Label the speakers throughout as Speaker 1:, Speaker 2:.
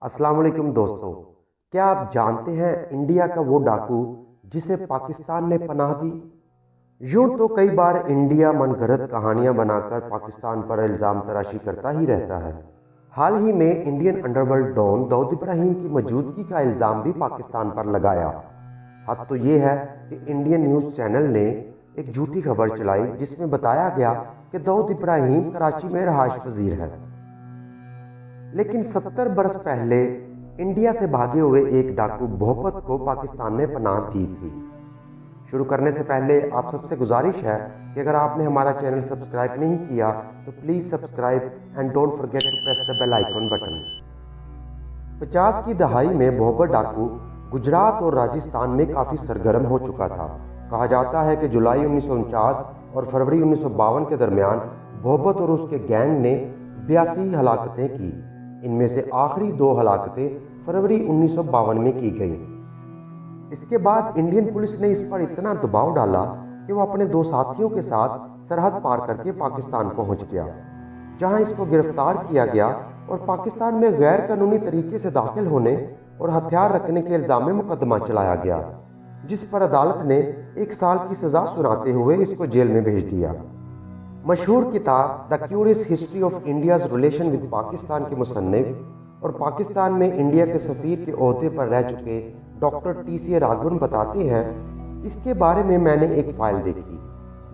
Speaker 1: अस्सलाम वालेकुम दोस्तों। क्या आप जानते हैं इंडिया का वो डाकू जिसे पाकिस्तान ने पनाह दी? यूं तो कई बार इंडिया मनगढ़ंत कहानियां बनाकर पाकिस्तान पर इल्ज़ाम तराशी करता ही रहता है। हाल ही में Indian underworld don Dawood Ibrahim की मौजूदगी का इल्ज़ाम भी पाकिस्तान पर लगाया। हद तो ये है कि इंडियन न्यूज़ चैनल ने एक झूठी खबर चलाई जिसमें बताया गया कि दाऊद इब्राहिम कराची में रहायश पजीर है। लेकिन 70 बरस पहले इंडिया से भागे हुए एक डाकू भोपत को पाकिस्तान ने पनाह दी थी। शुरू करने से पहले आप सबसे गुजारिश है कि अगर आपने हमारा चैनल सब्सक्राइब नहीं किया तो please subscribe and don't forget to press the bell icon button. 50 की दहाई में भोपत डाकू गुजरात और राजस्थान में काफ़ी सरगर्म हो चुका था। कहा जाता है कि जुलाई 1949 और फरवरी 1952 के दरमियान भोपत और उसके गैंग ने 82 हलाकतें की। इनमें से आखिरी 2 हलाकतें फरवरी 1952 में की गईं। इसके बाद इंडियन पुलिस ने इस पर इतना दबाव डाला कि वो अपने 2 साथियों के साथ सरहद पार करके पाकिस्तान पहुंच गया, जहां इसको गिरफ्तार किया गया और पाकिस्तान में गैर कानूनी तरीके से दाखिल होने और हथियार रखने के इल्ज़ाम में मुकदमा चलाया गया, जिस पर अदालत ने 1 साल की सज़ा सुनाते हुए इसको जेल में भेज दिया। मशहूर किताब the curious history of India's relation with Pakistan के मुसन्निफ और पाकिस्तान में इंडिया के सफ़ीर के ओहदे पर रह चुके डॉक्टर टी.सी. राघवन बताते हैं, इसके बारे में मैंने एक फ़ाइल देखी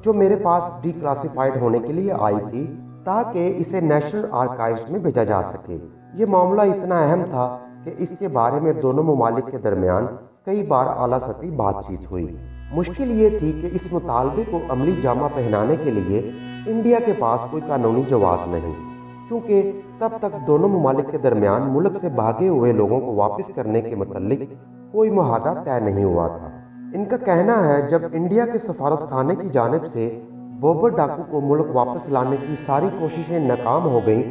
Speaker 1: जो मेरे पास डिक्लासिफाइड होने के लिए आई थी ताकि इसे नेशनल आर्काइव्स में भेजा जा सके। ये मामला इतना अहम था कि इसके बारे में दोनों ममालिक के दरमियान कई बार आला सतही बातचीत हुई। मुश्किल ये थी कि इस मुतालबे को अमली जामा पहनाने के लिए इंडिया के पास कोई कानूनी जवाज़ नहीं, क्योंकि तब तक दोनों ममालिक के दरमियान मुल्क से भागे हुए लोगों को वापस करने के मुतल्लिक कोई मुआहदा तय नहीं हुआ था। इनका कहना है जब इंडिया के सफारत खाने की जानिब से भोपत डाकू को मुल्क वापस लाने की सारी कोशिशें नाकाम हो गईं,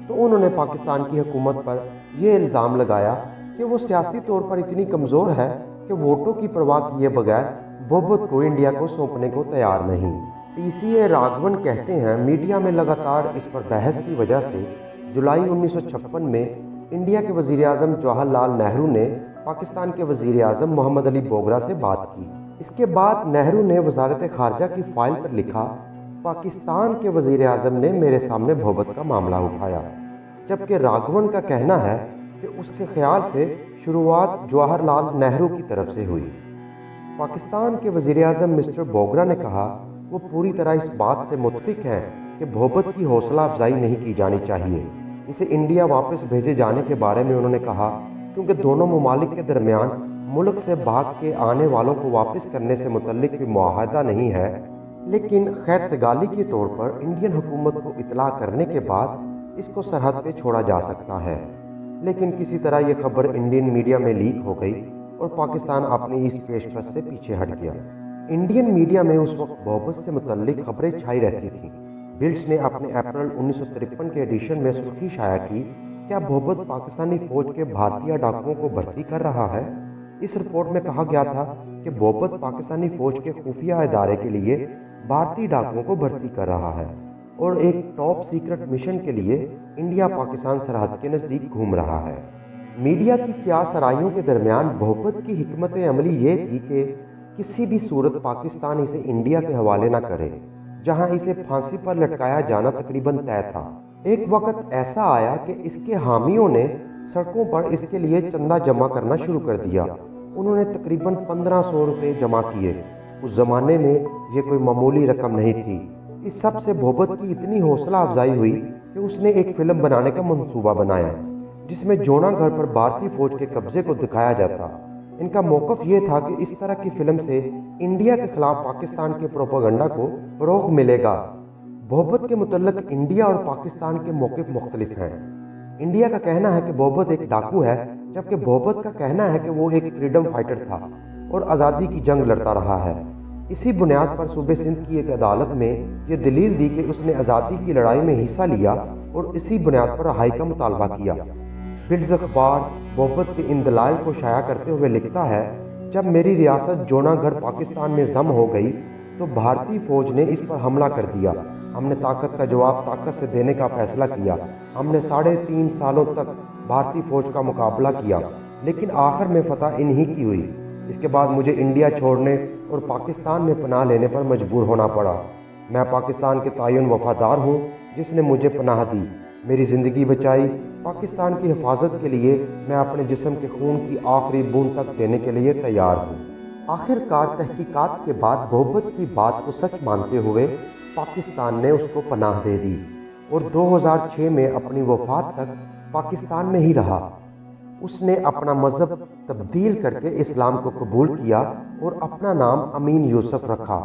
Speaker 1: तो उन्होंने पाकिस्तान की हुकूमत पर यह इल्ज़ाम लगाया कि वो सियासी तौर पर इतनी कमज़ोर है कि वोटों की परवाह किए बगैर भोपत को इंडिया को सौंपने को तैयार नहीं। टी.सी. राघवन कहते हैं, मीडिया में लगातार इस पर बहस की वजह से जुलाई 1956 में इंडिया के वज़ीर आज़म जवाहरलाल नेहरू ने पाकिस्तान के वज़ीर आज़म मोहम्मद अली बोगरा से बात की। इसके बाद नेहरू ने वज़ारत ख़ारजा की फ़ाइल पर लिखा, पाकिस्तान के वज़ीर आज़म ने मेरे सामने भोपत का मामला उठाया, जबकि राघवन का कहना है कि उसके ख्याल से शुरुआत जवाहरलाल नेहरू की तरफ से हुई। पाकिस्तान के वज़ीर आज़म मिस्टर बोगरा ने कहा वो पूरी तरह इस बात से मुत्फिक हैं कि भोपत की हौसला अफजाई नहीं की जानी चाहिए। इसे इंडिया वापस भेजे जाने के बारे में उन्होंने कहा, क्योंकि दोनों ममालिक के दरमियान मुल्क से भाग के आने वालों को वापस करने से मुतल्लिक कोई मुआहदा नहीं है, लेकिन खैर सगाली के तौर पर इंडियन हुकूमत को इतला करने के बाद इसको सरहद पे छोड़ा जा सकता है। लेकिन किसी तरह ये खबर इंडियन मीडिया में लीक हो गई और पाकिस्तान अपनी इस पेशकश से पीछे हट गया। इंडियन मीडिया में उस वक्त भोपत से मुतल्लिक खबरें छाई रहती थीं। बिल्ड्स ने अपने अप्रैल 1953 के एडिशन में सुर्खी शाया की, क्या भोपत पाकिस्तानी फ़ौज के भारतीय डाकुओं को भर्ती कर रहा है। इस रिपोर्ट में कहा गया था कि भोपत पाकिस्तानी फ़ौज के खुफिया इदारे के लिए भारतीय डाकुओं को भर्ती कर रहा है और एक टॉप सीक्रेट मिशन के लिए इंडिया पाकिस्तान सरहद के नज़दीक घूम रहा है। मीडिया की क्या सराइयों के दरमियान भोपत की हिकमत अमली ये थी कि किसी भी सूरत पाकिस्तान इसे इंडिया के हवाले न करे, जहां इसे फांसी पर लटकाया जाना तकरीबन तय था। एक वक्त ऐसा आया कि इसके हामियों ने सड़कों पर इसके लिए चंदा जमा करना शुरू कर दिया। उन्होंने तकरीबन 1500 रुपये जमा किए। उस ज़माने में ये कोई मामूली रकम नहीं थी। इस सब से भोपत की इतनी हौसला अफजाई हुई कि उसने एक फ़िल्म बनाने का मंसूबा बनाया जिसमें जोनागढ़ पर भारतीय फ़ौज के कब्ज़े को दिखाया जाता। इनका मौक़िफ़ ये था कि इस तरह की फ़िल्म से इंडिया के ख़िलाफ़ पाकिस्तान के प्रोपेगेंडा को फ़रोग़ मिलेगा। भोपत के मुतल्लिक़ इंडिया और पाकिस्तान के मौक़िफ़ मुख्तलिफ हैं। इंडिया का कहना है कि भोपत एक डाकू है, जबकि भोपत का कहना है कि वो एक फ्रीडम फाइटर था और आज़ादी की जंग लड़ता रहा है। इसी बुनियाद पर सूबे सिंध की एक अदालत में ये दलील दी कि उसने आज़ादी की लड़ाई में हिस्सा लिया और इसी बुनियाद पर रहाई का मुतालबा किया। बिल्ड्स अखबार भोपत के इन दलाइल को शाया करते हुए लिखता है, जब मेरी रियासत जोनागढ़ पाकिस्तान में जम हो गई तो भारतीय फ़ौज ने इस पर हमला कर दिया ہم نے طاقت کا جواب طاقت سے دینے کا فیصلہ کیا۔ ہم نے 3.5 سالوں تک بھارتی فوج کا مقابلہ کیا، لیکن آخر میں فتح انہی کی ہوئی۔ اس کے بعد مجھے انڈیا چھوڑنے اور پاکستان میں پناہ لینے پر مجبور ہونا پڑا۔ میں پاکستان کے تعین وفادار ہوں جس نے مجھے پناہ دی، میری زندگی بچائی۔ پاکستان کی حفاظت کے لیے میں اپنے جسم کے خون کی آخری بوند تک دینے کے لیے تیار ہوں۔ آخر کار تحقیقات کے بعد بھوپت کی بات کو سچ مانتے ہوئے پاکستان نے اس کو پناہ دے دی اور 2006 میں اپنی وفات تک پاکستان میں ہی رہا۔ اس نے اپنا مذہب تبدیل کر کے اسلام کو قبول کیا اور اپنا نام امین یوسف رکھا۔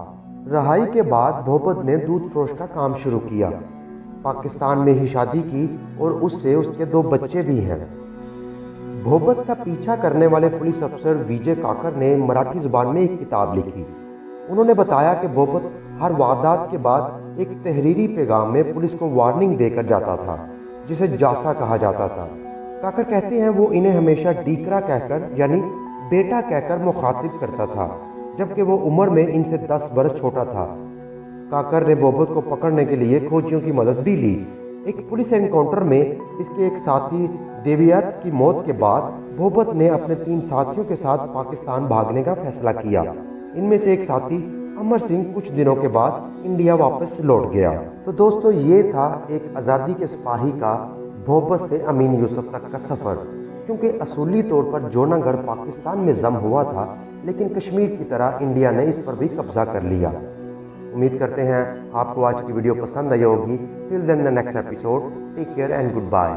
Speaker 1: رہائی کے بعد بھوپت نے دودھ فروش کا کام شروع کیا۔ پاکستان میں ہی شادی کی اور اس سے اس کے 2 بچے بھی ہیں۔ بھوپت کا پیچھا کرنے والے پولیس افسر ویجے کاکر نے مراٹھی زبان میں ایک کتاب لکھی۔ انہوں نے بتایا کہ بھوپت ہر واردات کے بعد ایک تحریری پیغام میں پولیس کو وارننگ دے کر جاتا تھا، جسے جاسا کہا جاتا تھا۔ کاکر کہتے ہیں وہ انہیں ہمیشہ ڈیکرا کہہ کر یعنی بیٹا کہہ کر مخاطب کرتا تھا، جبکہ وہ عمر میں ان سے 10 برس چھوٹا تھا۔ کاکر نے بھوپت کو پکڑنے کے لیے کھوجیوں کی مدد بھی لی۔ ایک پولیس انکاؤنٹر میں اس کے ایک ساتھی دیویات کی موت کے بعد بھوپت نے اپنے 3 ساتھیوں کے ساتھ پاکستان بھاگنے کا فیصلہ کیا۔ ان میں سے ایک ساتھی امر سنگھ کچھ دنوں کے بعد انڈیا واپس لوٹ گیا۔ تو دوستو، یہ تھا ایک آزادی کے سپاہی کا بھوپت سے امین یوسف تک کا سفر۔ کیونکہ اصولی طور پر جونا گڑھ پاکستان میں ضم ہوا تھا، لیکن کشمیر کی طرح انڈیا نے اس پر بھی قبضہ کر لیا۔ امید کرتے ہیں آپ کو آج کی ویڈیو پسند آئی ہوگی۔ Till then the next episode, take care and good bye.